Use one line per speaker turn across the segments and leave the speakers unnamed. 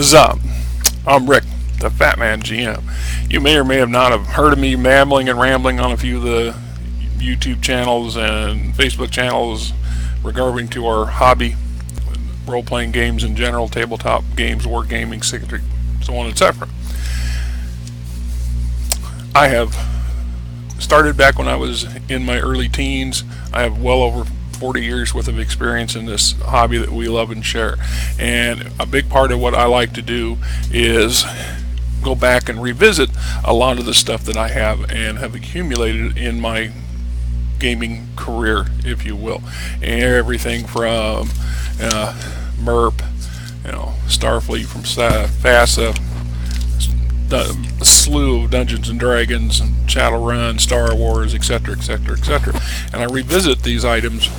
is up? I'm Rick, the Fat Man GM. You may or may have not have heard of me babbling and rambling on a few of the YouTube channels and Facebook channels regarding to our hobby, role-playing games in general, tabletop games, wargaming, so on, etc. I have started back when I was in my early teens. I have well over 40 years worth of experience in this hobby that we love and share. And a big part of what I like to do is go back and revisit a lot of the stuff that I have and have accumulated in my gaming career, if you will. And everything from MERP, Starfleet, from FASA, a slew of Dungeons and Dragons and Shadowrun, Star Wars, etc., etc., etc. And I revisit these items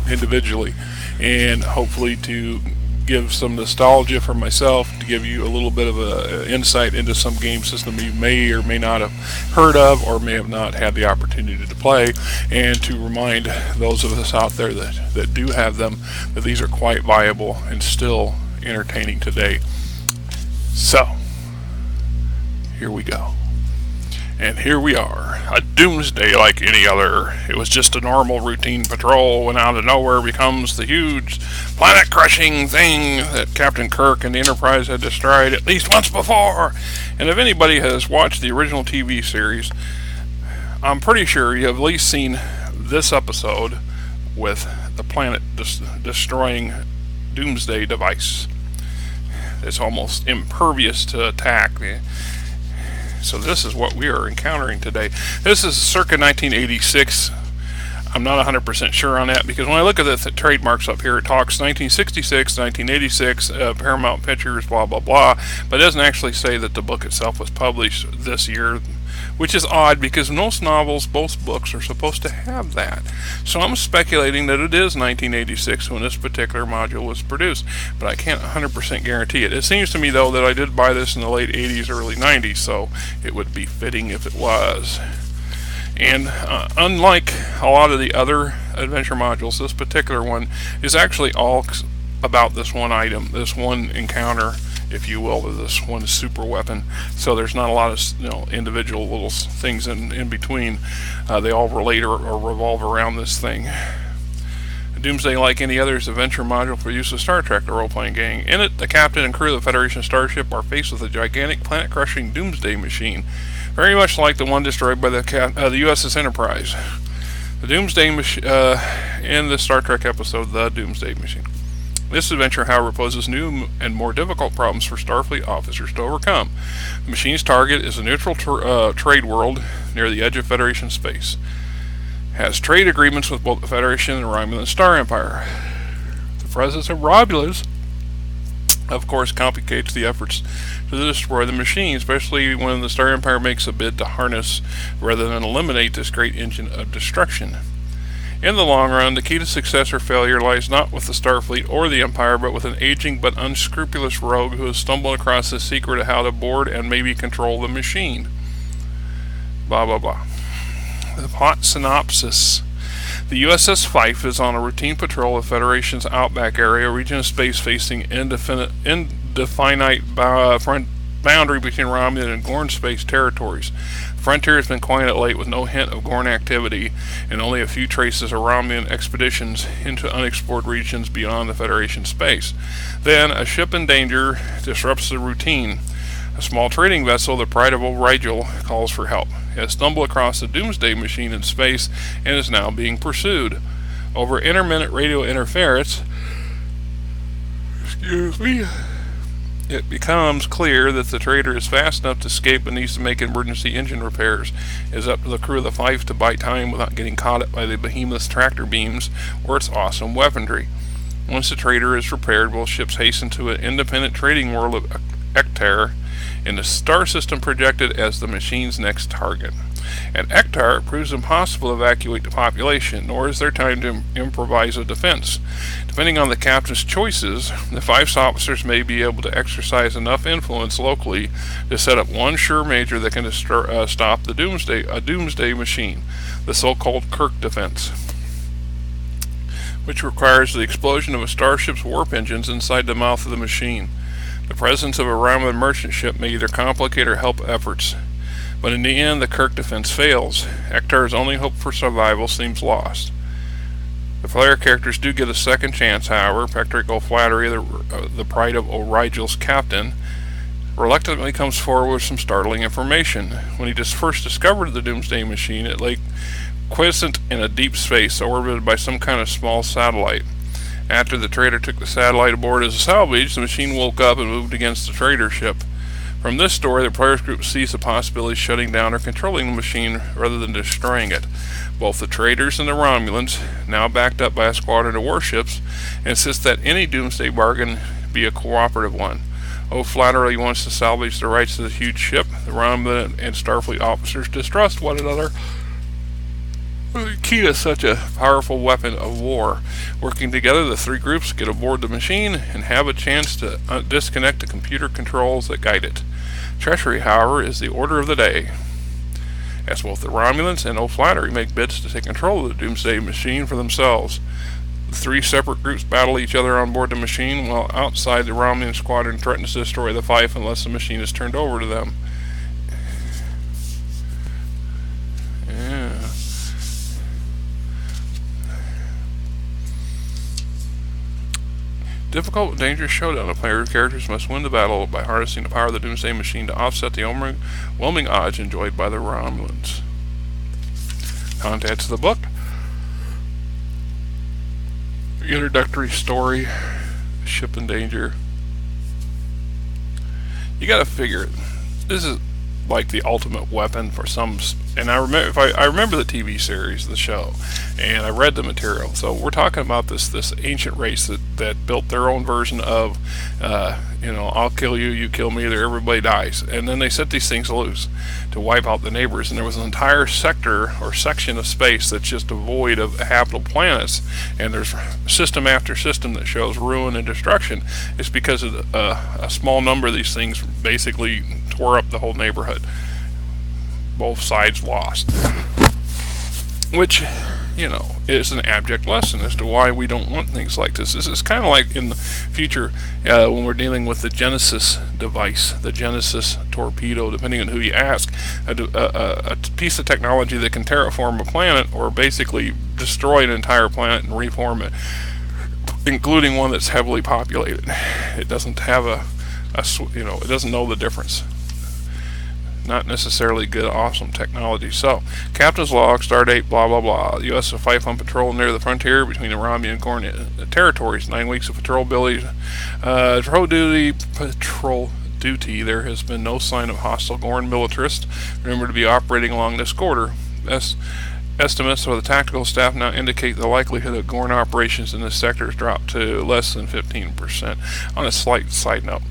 individually, and hopefully to give some nostalgia for myself, to give you a little bit of an insight into some game system you may or may not have heard of or may have not had the opportunity to play, and to remind those of us out there that do have them that these are quite viable and still entertaining today. So here we go. And here we are, a doomsday like any other. It was just a normal routine patrol when out of nowhere becomes the huge planet-crushing thing that Captain Kirk and the Enterprise had destroyed at least once before. And if anybody has watched the original TV series, I'm pretty sure you have at least seen this episode with the planet destroying doomsday device. It's almost impervious to attack. So this is what we are encountering today. This is circa 1986. I'm not 100% sure on that, because when I look at the trademarks up here, it talks 1966, 1986, Paramount Pictures, blah, blah, blah. But it doesn't actually say that the book itself was published this year, which is odd because most novels, both books, are supposed to have that. So I'm speculating that it is 1986 when this particular module was produced, but I can't 100% guarantee it. It seems to me, though, that I did buy this in the late 80s, early 90s, so it would be fitting if it was. And unlike a lot of the other adventure modules, this particular one is actually all about this one item, this one encounter, if you will, with this one super weapon. So there's not a lot of individual little things in between. They all relate or revolve around this thing. Doomsday, like any other, is an adventure module for use of Star Trek, the role-playing game. In it, the captain and crew of the Federation starship are faced with a gigantic planet-crushing Doomsday Machine, very much like the one destroyed by the USS Enterprise. The Doomsday in the Star Trek episode, The Doomsday Machine. This adventure, however, poses new and more difficult problems for Starfleet officers to overcome. The machine's target is a neutral trade world near the edge of Federation space. Has trade agreements with both the Federation and the Romulan Star Empire. The presence of Romulans, of course, complicates the efforts to destroy the machine, especially when the Star Empire makes a bid to harness rather than eliminate this great engine of destruction. In the long run, the key to success or failure lies not with the Starfleet or the Empire, but with an aging but unscrupulous rogue who has stumbled across the secret of how to board and maybe control the machine. Blah, blah, blah. The plot synopsis. The USS Fife is on a routine patrol of Federation's Outback area, a region of space facing indefinite boundary between Romulan and Gorn space territories. The frontier has been quiet of late, with no hint of Gorn activity and only a few traces of Romulan expeditions into unexplored regions beyond the Federation space. Then, a ship in danger disrupts the routine. A small trading vessel, the Pride of Rigel, calls for help. It has stumbled across the Doomsday Machine in space and is now being pursued. Over intermittent radio interference, it becomes clear that the trader is fast enough to escape and needs to make emergency engine repairs. It is up to the crew of the Fife to buy time without getting caught up by the behemoth's tractor beams or its awesome weaponry. Once the trader is repaired, both ships hasten to an independent trading world of Ektar, in the star system projected as the machine's next target. At Ektar, it proves impossible to evacuate the population, nor is there time to improvise a defense. Depending on the captain's choices, the Fife's officers may be able to exercise enough influence locally to set up one sure major that can stop the Doomsday Machine, the so-called Kirk defense, which requires the explosion of a starship's warp engines inside the mouth of the machine. The presence of a Romulan merchant ship may either complicate or help efforts, but in the end the Kirk defense fails. Ektar's only hope for survival seems lost. The player characters do get a second chance, however. Patrick O'Flaherty, the pride of O'Rigel's captain, reluctantly comes forward with some startling information. When he first discovered the Doomsday Machine, it lay quiescent in a deep space, orbited by some kind of small satellite. After the trader took the satellite aboard as a salvage, the machine woke up and moved against the trader ship. From this story, the players group sees the possibility of shutting down or controlling the machine rather than destroying it. Both the traders and the Romulans, now backed up by a squadron of warships, insist that any Doomsday bargain be a cooperative one. O'Flaherty wants to salvage the rights of the huge ship. The Romulan and Starfleet officers distrust one another. The key to such a powerful weapon of war. Working together, the three groups get aboard the machine and have a chance to disconnect the computer controls that guide it. Treachery, however, is the order of the day, as both the Romulans and O'Flaherty make bids to take control of the Doomsday Machine for themselves. The three separate groups battle each other on board the machine, while outside the Romulan squadron threatens to destroy the Fife unless the machine is turned over to them. Yeah. Difficult, dangerous showdown. The player characters must win the battle by harnessing the power of the Doomsday Machine to offset the overwhelming odds enjoyed by the Romulans. Contents of the book. Introductory story. Ship in danger. You gotta figure, this is like the ultimate weapon for some. And I remember the TV series, the show, and I read the material. So we're talking about this ancient race that built their own version of, I'll kill you, you kill me, everybody dies. And then they set these things loose to wipe out the neighbors. And there was an entire sector or section of space that's just devoid of habitable planets. And there's system after system that shows ruin and destruction. It's because of a small number of these things basically tore up the whole neighborhood. Both sides lost, which, is an abject lesson as to why we don't want things like this. This is kind of like in the future when we're dealing with the Genesis device, the Genesis torpedo, depending on who you ask, a piece of technology that can terraform a planet or basically destroy an entire planet and reform it, including one that's heavily populated. It doesn't have it doesn't know the difference. Not necessarily good, awesome technology. So, Captain's Log, Stardate, blah blah blah. USS Fife on patrol near the frontier between the Romulan and Gorn territories. 9 weeks of patrol duty. Patrol duty. There has been no sign of hostile Gorn militarists. Remember to be operating along this corridor. Estimates of the tactical staff now indicate the likelihood of Gorn operations in this sector has dropped to less than 15%. On a slight side note,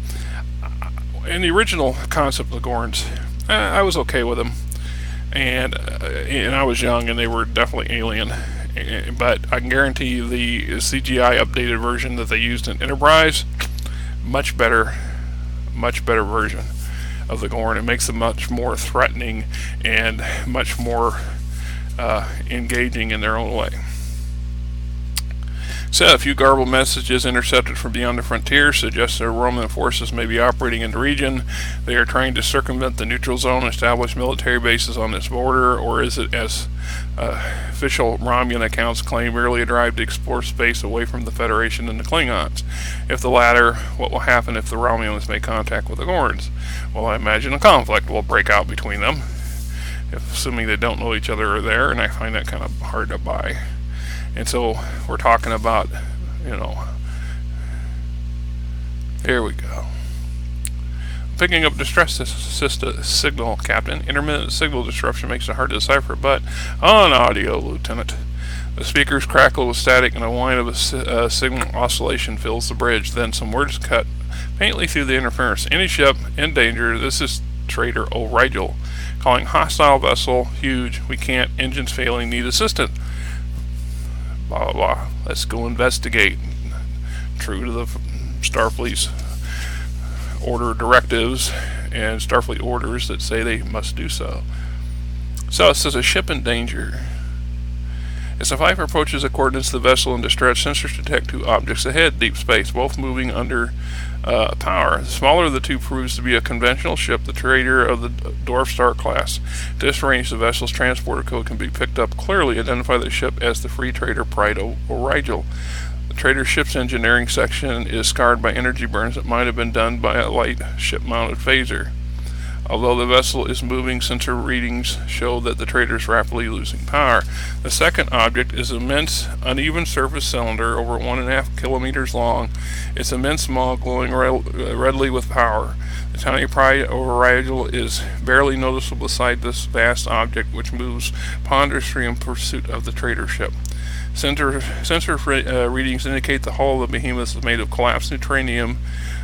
in the original concept of the Gorns, I was okay with them, and I was young, and they were definitely alien. But I can guarantee you the CGI updated version that they used in Enterprise, much better version of the Gorn. It makes them much more threatening and much more engaging in their own way. So, a few garbled messages intercepted from beyond the frontier suggest that Romulan forces may be operating in the region. They are trying to circumvent the neutral zone, establish military bases on this border, or is it, as official Romulan accounts claim, merely a drive to explore space away from the Federation and the Klingons? If the latter, what will happen if the Romulans make contact with the Gorns? Well, I imagine a conflict will break out between them, assuming they don't know each other are there, and I find that kind of hard to buy. And so we're talking about, here we go. Picking up distress signal, Captain. Intermittent signal disruption makes it hard to decipher, but on audio, Lieutenant. The speakers crackle with static and a whine of a signal oscillation fills the bridge. Then some words cut faintly through the interference. Any ship in danger. This is Trader O'Rigel. Calling hostile vessel. Huge. We can't. Engines failing. Need assistance. Blah blah blah. Let's go investigate. True to the Starfleet's order directives and Starfleet orders that say they must do so. So it says a ship in danger. As the Fife approaches the coordinates of the vessel in distress, sensors detect two objects ahead, deep space, both moving under power. The smaller of the two proves to be a conventional ship, the trader of the Dwarf Star class. Disarranged, the vessel's transporter code can be picked up clearly, identify the ship as the free trader Pride O'Rigel. The trader's ship's engineering section is scarred by energy burns that might have been done by a light ship-mounted phaser. Although the vessel is moving, sensor readings show that the trader is rapidly losing power. The second object is an immense, uneven surface cylinder over 1.5 kilometers long. Its immense maw glowing redly with power. The tiny Pride O'Rigel is barely noticeable beside this vast object, which moves ponderously in pursuit of the trader ship. Sensor readings indicate the hull of the behemoth is made of collapsed neutronium,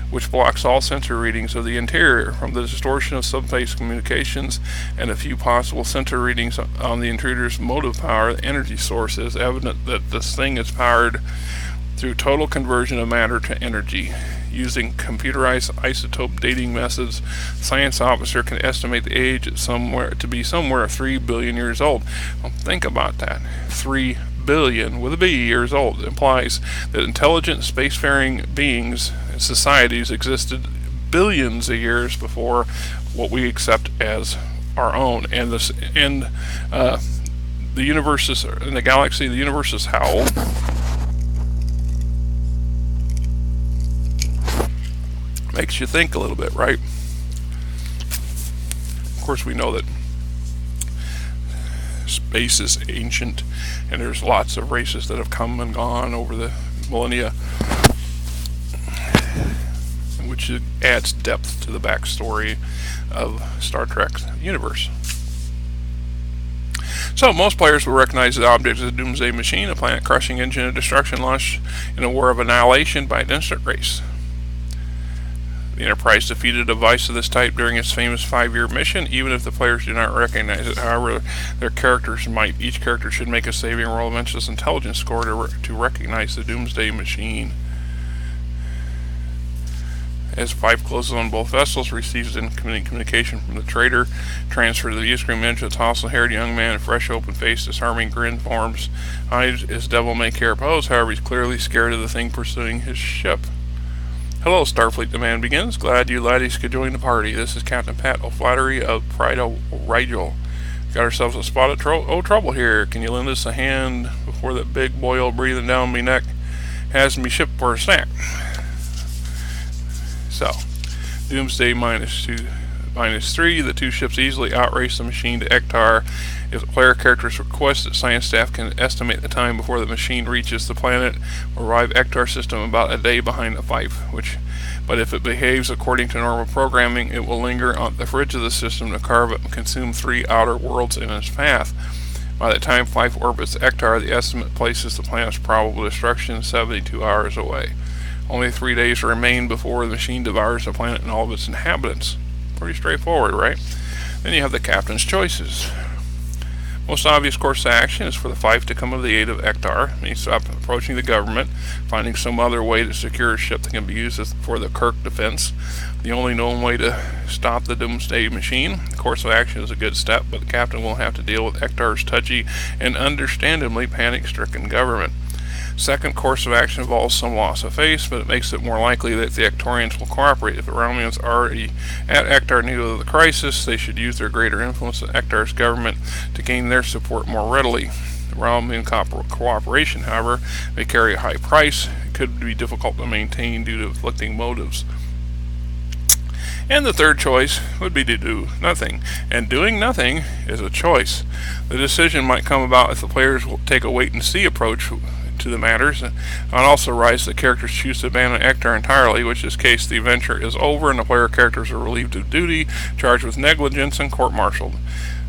which blocks all sensor readings of the interior. From the distortion of subspace communications and a few possible sensor readings on the intruder's motive power, the energy source, is evident that this thing is powered through total conversion of matter to energy. Using computerized isotope dating methods, the science officer can estimate the age to be somewhere 3 billion years old. Well, think about that. 3 billion with a B years old implies that intelligent spacefaring beings and societies existed billions of years before what we accept as our own. And the universe is in the galaxy. The universe is how old? Makes you think a little bit, right? Of course, we know that space is ancient, and there's lots of races that have come and gone over the millennia, which adds depth to the backstory of Star Trek's universe. So, most players will recognize the object as a Doomsday Machine, a planet-crushing engine of destruction launched in a war of annihilation by a distant race. The Enterprise defeated a device of this type during its famous 5-year mission, even if the players do not recognize it. However, their characters might. Each character should make a saving roll against its intelligence score to recognize the Doomsday Machine. As Fife closes on both vessels, receives incoming communication from the trader, transfer to the view screen image of a tousled-haired young man, a fresh, open-faced, disarming grin forms his devil-may-care pose. However, he's clearly scared of the thing pursuing his ship. Hello, Starfleet, the man begins. Glad you laddies could join the party. This is Captain Pat O'Flattery of Pride O'Rigel. Got ourselves a spot of trouble here. Can you lend us a hand before that big boil breathing down me neck has me shipped for a snack? So, Doomsday -3. The two ships easily outrace the machine to Ektar. If the player characters request that science staff can estimate the time before the machine reaches the planet or arrive Ektar system about a day behind the Fife, but if it behaves according to normal programming, it will linger on the fridge of the system to carve up and consume 3 outer worlds in its path. By the time Fife orbits Ektar, the estimate places the planet's probable destruction 72 hours away. Only 3 days remain before the machine devours the planet and all of its inhabitants. Pretty straightforward, right? Then you have the captain's choices. Most obvious course of action is for the Fife to come to the aid of Ektar. He stops approaching the government, finding some other way to secure a ship that can be used for the Kirk defense. The only known way to stop the Doomsday Machine. The course of action is a good step, but the captain will have to deal with Ektar's touchy and understandably panic-stricken government. Second course of action involves some loss of face, but it makes it more likely that the Ektorians will cooperate. If the Romulans already at Ektar knew of the crisis, they should use their greater influence in Ektar's government to gain their support more readily. The Romulan cooperation, however, may carry a high price. It could be difficult to maintain due to conflicting motives. And the third choice would be to do nothing. And doing nothing is a choice. The decision might come about if the players will take a wait-and-see approach to the matters, and also arise that characters choose to abandon Ektar entirely, which is case the adventure is over and the player characters are relieved of duty, charged with negligence, and court-martialed.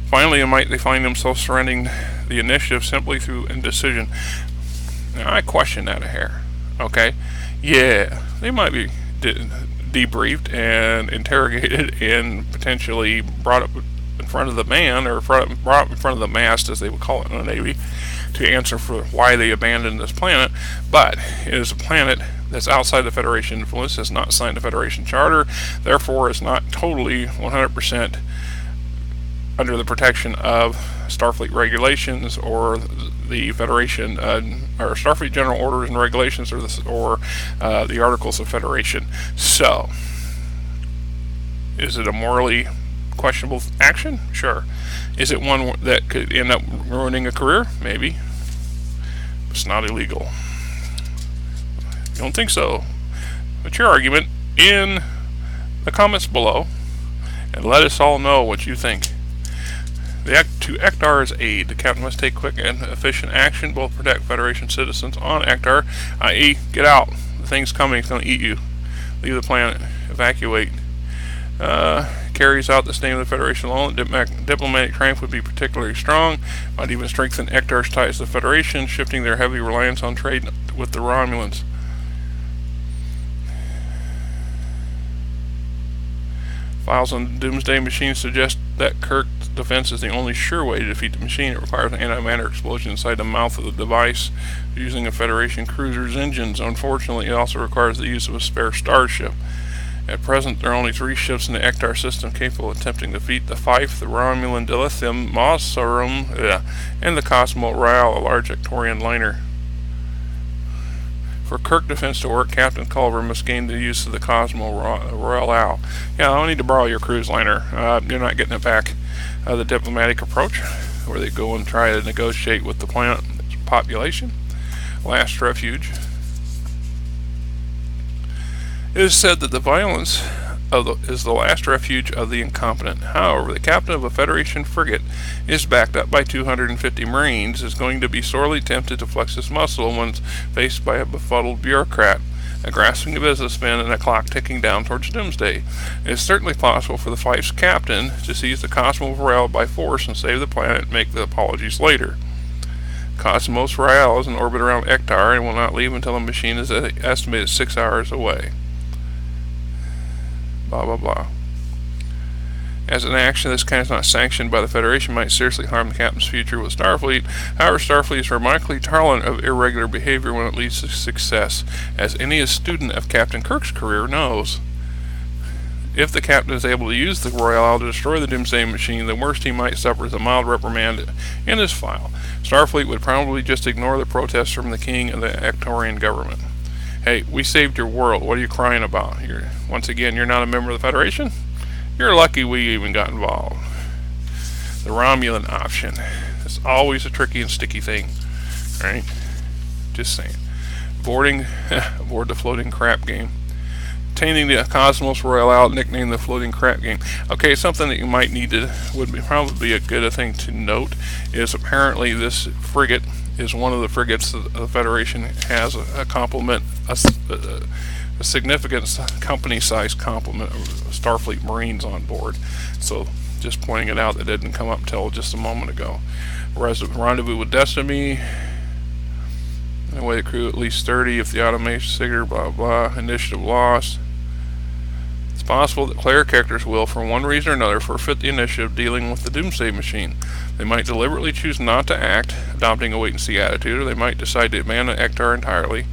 Finally, they find themselves surrendering the initiative simply through indecision. Now, I question that a hair. Okay? Yeah, they might be debriefed and interrogated and potentially brought up in front of the man, or brought up in front of the mast, as they would call it in the Navy, to answer for why they abandoned this planet. But it is a planet that's outside the Federation influence, has not signed the Federation Charter, therefore is not totally 100% under the protection of Starfleet regulations or the Federation, or Starfleet General Orders and Regulations, or the Articles of Federation. So, is it a morally questionable action? Sure. Is it one that could end up ruining a career? Maybe. It's not illegal. You don't think so? Put your argument in the comments below and let us all know what you think. To Ektar's aid, the captain must take quick and efficient action, both protect Federation citizens on Ektar, i.e., get out. The thing's coming, it's going to eat you. Leave the planet, evacuate. Carries out the state of the Federation alone. Diplomatic triumph would be particularly strong, might even strengthen Ektar's ties to the Federation, shifting their heavy reliance on trade with the Romulans. Files on Doomsday Machines suggest that Kirk's defense is the only sure way to defeat the machine. It requires an antimatter explosion inside the mouth of the device using a Federation cruiser's engines. Unfortunately, it also requires the use of a spare starship. At present, there are only 3 ships in the Ektar system capable of attempting to defeat the Fife, the Romulan Dilithium, Mausorum, and the Cosmo Royale, a large Ektorian liner. For Kirk defense to work, Captain Culver must gain the use of the Cosmo Royale. Yeah, I'll need to borrow your cruise liner. You're not getting it back. The diplomatic approach, where they go and try to negotiate with the planet population. Last refuge. It is said that the violence is the last refuge of the incompetent. However, the captain of a Federation frigate is backed up by 250 Marines, is going to be sorely tempted to flex his muscle when faced by a befuddled bureaucrat, a grasping businessman, and a clock ticking down towards doomsday. It is certainly possible for the Fife's captain to seize the Cosmos Royale by force and save the planet and make the apologies later. Cosmos Royale is in orbit around Ektar and will not leave until the machine is estimated 6 hours away. Blah blah blah. As an action, this kind is not sanctioned by the Federation, might seriously harm the captain's future with Starfleet. However, Starfleet is remarkably tolerant of irregular behavior when it leads to success, as any student of Captain Kirk's career knows. If the captain is able to use the Royale to destroy the Doomsday Machine, the worst he might suffer is a mild reprimand in his file. Starfleet would probably just ignore the protests from the King and the Ektorian government. Hey, we saved your world. What are you crying about? Once again, you're not a member of the Federation? You're lucky we even got involved. The Romulan option. It's always a tricky and sticky thing. Right? Just saying. Aboard the floating crap game. Obtaining the Cosmos Royale, nicknamed the floating crap game. Okay, something that you might need to, probably be a good thing to note, is apparently this frigate is one of the frigates that the Federation has a complement, a significant company-sized complement of Starfleet Marines on board. So, just pointing it out, that didn't come up until just a moment ago. Whereas the rendezvous with Destiny, away the crew at least 30 if the automation signature, blah blah, initiative lost. It's possible that player characters will, for one reason or another, forfeit the initiative dealing with the Doomsday Machine. They might deliberately choose not to act, adopting a wait-and-see attitude, or they might decide to abandon Ektar entirely.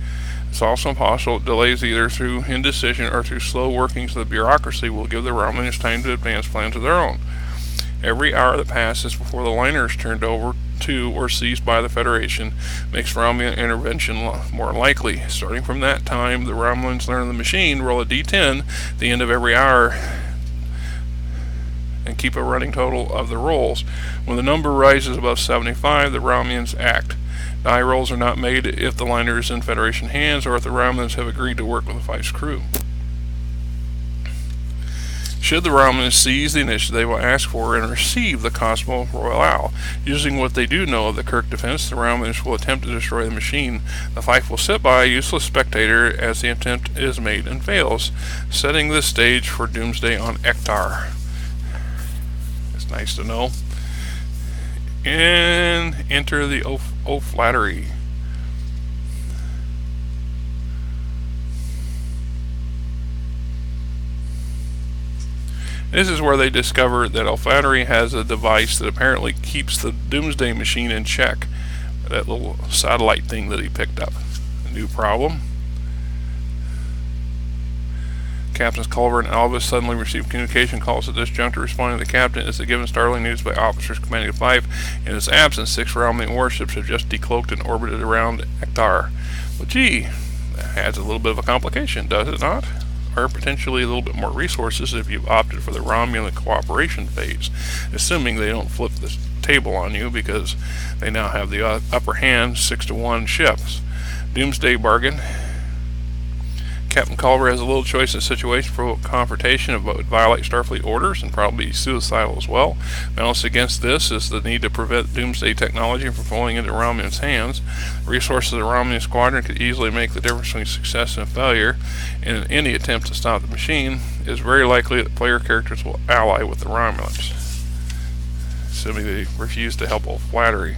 It's also possible that delays either through indecision or through slow workings of the bureaucracy will give the Romulans time to advance plans of their own. Every hour that passes before the liner is turned over to or seized by the Federation makes Romulan intervention more likely. Starting from that time, the Romulans learn the machine, roll a d10 at the end of every hour, and keep a running total of the rolls. When the number rises above 75, the Romulans act. Die rolls are not made if the liner is in Federation hands or if the Romulans have agreed to work with the Fife's crew. Should the Romulans seize the initiative, they will ask for and receive the Cosmo Royale. Using what they do know of the Kirk defense, the Romulans will attempt to destroy the machine. The Fife will sit by, a useless spectator, as the attempt is made and fails, setting the stage for doomsday on Ektar. It's nice to know. And enter the O'Flattery. This is where they discover that O'Flattery has a device that apparently keeps the Doomsday Machine in check. That little satellite thing that he picked up. A new problem. Captains Culver and Alvis suddenly receive communication calls at this juncture. Responding to the captain is the given startling news by officers commanding Fife. In his absence, 6 Romulan warships have just decloaked and orbited around Ektar. Well, gee, that adds a little bit of a complication, does it not? Or potentially a little bit more resources if you've opted for the Romulan cooperation phase, assuming they don't flip the table on you because they now have the upper hand, 6-1 ships. Doomsday bargain. Captain Culver has a little choice in the situation for confrontation but would violate Starfleet orders and probably be suicidal as well. Balanced against this is the need to prevent Doomsday technology from falling into Romulan's hands. The resources of the Romulan squadron could easily make the difference between success and failure, and any attempt to stop the machine is very likely that player characters will ally with the Romulans, assuming they refuse to help O'Flaherty.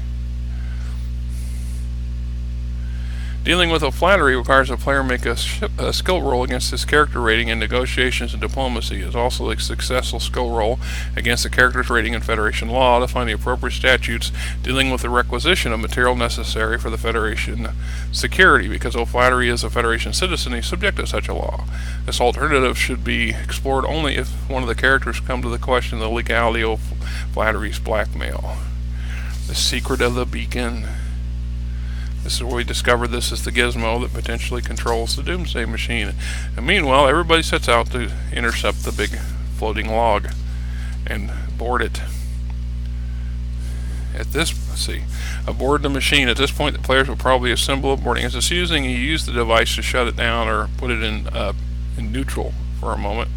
Dealing with O'Flaherty requires a player make a skill roll against his character rating in negotiations and diplomacy. It is also a successful skill roll against the character's rating in Federation law to find the appropriate statutes dealing with the requisition of material necessary for the Federation security. Because O'Flaherty is a Federation citizen, he is subject to such a law. This alternative should be explored only if one of the characters come to the question of the legality of O'Flaherty's blackmail. The secret of the beacon. This is where we discovered this is the gizmo that potentially controls the Doomsday Machine. And meanwhile, everybody sets out to intercept the big floating log and board it. Aboard the machine. At this point, the players will probably assemble a boarding. As it's using, you use the device to shut it down or put it in neutral for a moment.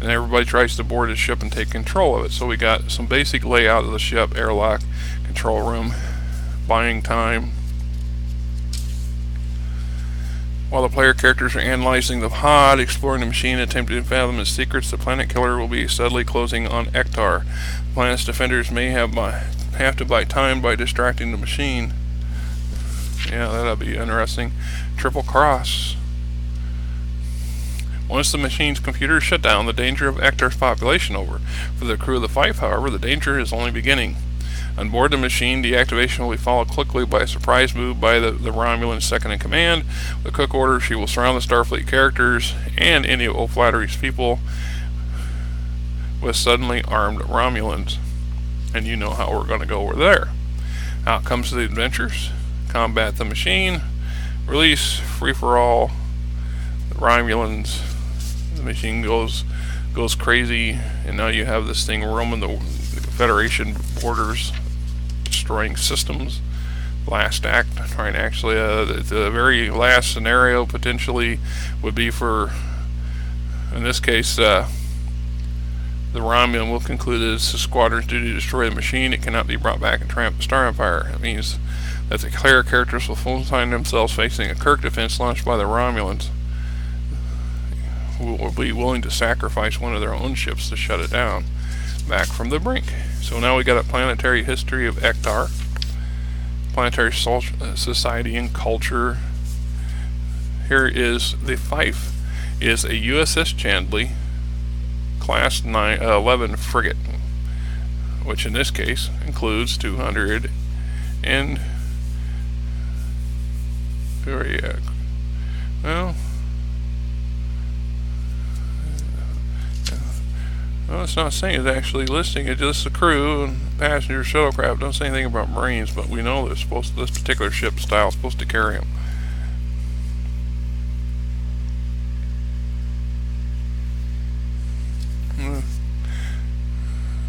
And everybody tries to board the ship and take control of it. So we got some basic layout of the ship, airlock, control room, buying time. While the player characters are analyzing the HUD, exploring the machine, attempting to fathom its secrets, the planet killer will be steadily closing on Ektar. The planet's defenders may have to buy time by distracting the machine. Yeah, that'll be interesting. Triple cross. Once the machine's computer is shut down, the danger of Ektar's population over. For the crew of the Fife, however, the danger is only beginning. On board the machine, deactivation will be followed quickly by a surprise move by the Romulan second-in-command. With cook order, she will surround the Starfleet characters and any of O'Flaherty's people with suddenly armed Romulans. And you know how we're going to go over there. Out comes the adventures. Combat the machine. Release. Free-for-all. The Romulans. The machine goes crazy, and now you have this thing roaming the Federation borders, destroying systems. Last act, trying actually, the very last scenario potentially would be for, in this case, the Romulan will conclude that it's the squadron's duty to destroy the machine. It cannot be brought back and tramp the Star Empire. It means that the player characters will find themselves facing a Kirk defense launched by the Romulans, who will be willing to sacrifice one of their own ships to shut it down. Back from the brink. So now we got a planetary history of Ektar, planetary society and culture. Here is the Fife. Is a USS Chandley class 11 frigate, which in this case includes 200 and well, it's not saying it's actually listing. It's just the crew and passenger shuttlecraft. Don't say anything about Marines, but we know that this particular ship style is supposed to carry them.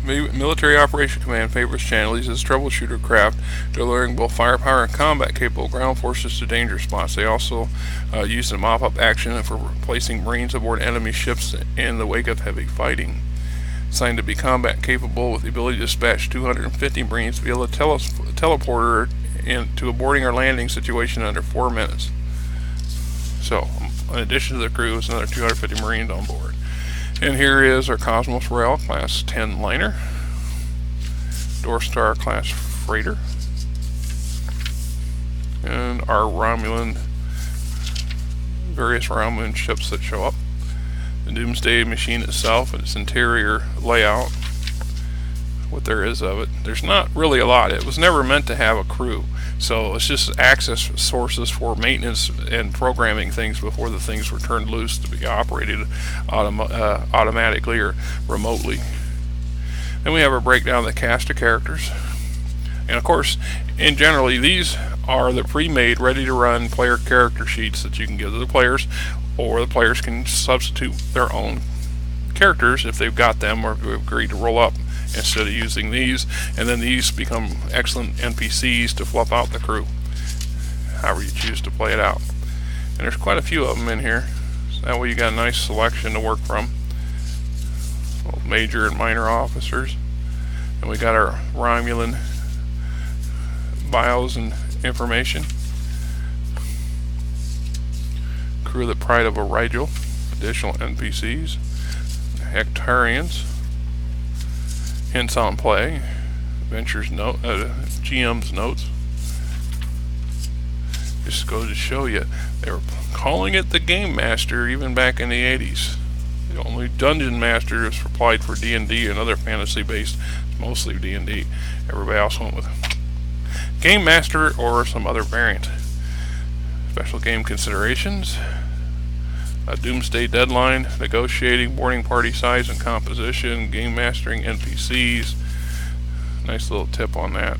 Military Operation Command favors Chandleys as troubleshooter craft, delivering both firepower and combat-capable ground forces to danger spots. They also use a mop-up action for placing Marines aboard enemy ships in the wake of heavy fighting. Assigned to be combat capable with the ability to dispatch 250 Marines via a teleporter into a boarding or landing situation under 4 minutes. So, in addition to the crew, it's another 250 Marines on board. And here is our Cosmos Rail Class 10 liner, North Star class freighter, and our various Romulan ships that show up. The Doomsday Machine itself and its interior layout. what there is of it. There's not really a lot. It was never meant to have a crew, so it's just access sources for maintenance and programming things before the things were turned loose to be operated automatically or remotely. Then we have a breakdown of the cast of characters, and of course, in generally, these are the pre-made, ready-to-run player character sheets that you can give to the players, or the players can substitute their own characters if they've got them or agreed to roll up instead of using these, and then these become excellent NPCs to fluff out the crew, however you choose to play it out. And there's quite a few of them in here, so that way you got a nice selection to work from. Major and minor officers, and we got our Romulan bios and information. Crew of the Pride of Rigel, additional NPCs, Hectarians, hints on play, Adventures note, GM's notes. Just goes to show you, they were calling it the Game Master even back in the 80s. The only Dungeon Master is applied for D&D and other fantasy-based, mostly D&D. Everybody else went with Game Master or some other variant. Special game considerations. A Doomsday deadline, negotiating boarding party size and composition, game mastering NPCs. Nice little tip on that.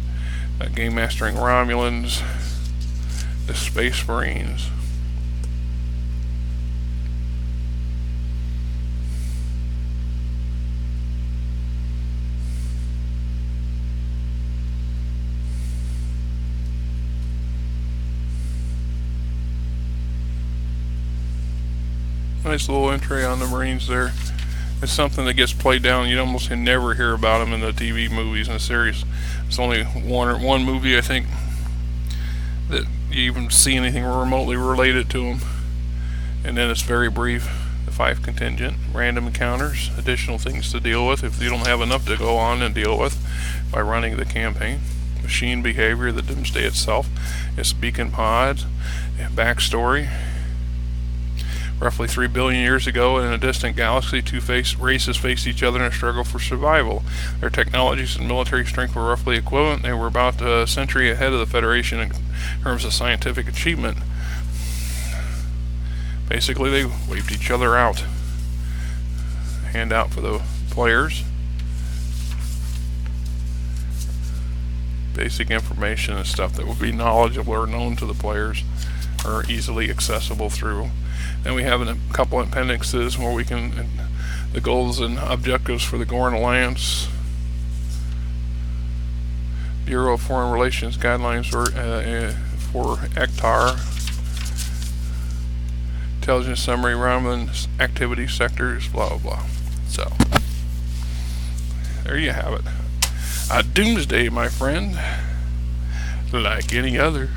Game mastering Romulans, the Space Marines. Nice little entry on the Marines there. It's something that gets played down. You almost can never hear about them in the TV movies and the series. It's only one movie, I think, that you even see anything remotely related to them. And then it's very brief. The Fife contingent, random encounters, additional things to deal with if you don't have enough to go on and deal with by running the campaign. Machine behavior, the Doomsday itself, its beacon pods, backstory. Roughly 3 billion years ago, in a distant galaxy, two races faced each other in a struggle for survival. Their technologies and military strength were roughly equivalent. They were about a century ahead of the Federation in terms of scientific achievement. Basically, they wiped each other out. Handout for the players. Basic information and stuff that will be knowledgeable or known to the players, or easily accessible through. Then we have a couple appendixes where we can, the goals and objectives for the Gorn Alliance, Bureau of Foreign Relations guidelines for ECTAR, intelligence summary, Romulan activity sectors, blah blah blah. So there you have it. A Doomsday, my friend, like any other.